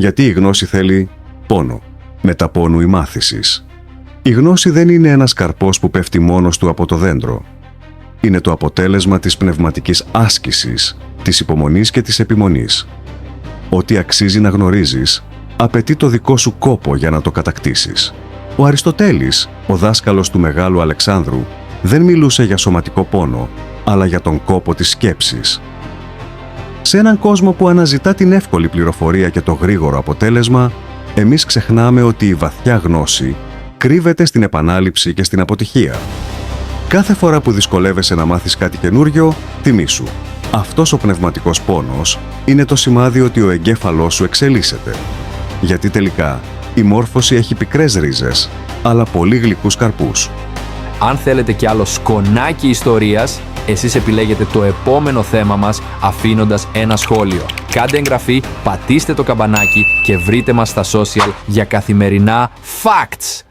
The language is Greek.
Γιατί η γνώση θέλει πόνο, μεταπόνου η μάθησης. Η γνώση δεν είναι ένας καρπός που πέφτει μόνος του από το δέντρο. Είναι το αποτέλεσμα της πνευματικής άσκησης, της υπομονής και της επιμονής. Ό,τι αξίζει να γνωρίζεις, απαιτεί το δικό σου κόπο για να το κατακτήσεις. Ο Αριστοτέλης, ο δάσκαλος του Μεγάλου Αλεξάνδρου, δεν μιλούσε για σωματικό πόνο, αλλά για τον κόπο της σκέψης. Σε έναν κόσμο που αναζητά την εύκολη πληροφορία και το γρήγορο αποτέλεσμα, εμείς ξεχνάμε ότι η βαθιά γνώση κρύβεται στην επανάληψη και στην αποτυχία. Κάθε φορά που δυσκολεύεσαι να μάθεις κάτι καινούριο, θυμήσου. Αυτός ο πνευματικός πόνος είναι το σημάδι ότι ο εγκέφαλός σου εξελίσσεται. Γιατί τελικά η μόρφωση έχει πικρές ρίζες, αλλά πολύ γλυκούς καρπούς. Αν θέλετε κι άλλο σκονάκι ιστορίας, εσείς επιλέγετε το επόμενο θέμα μας αφήνοντας ένα σχόλιο. Κάντε εγγραφή, πατήστε το καμπανάκι και βρείτε μας στα social για καθημερινά facts.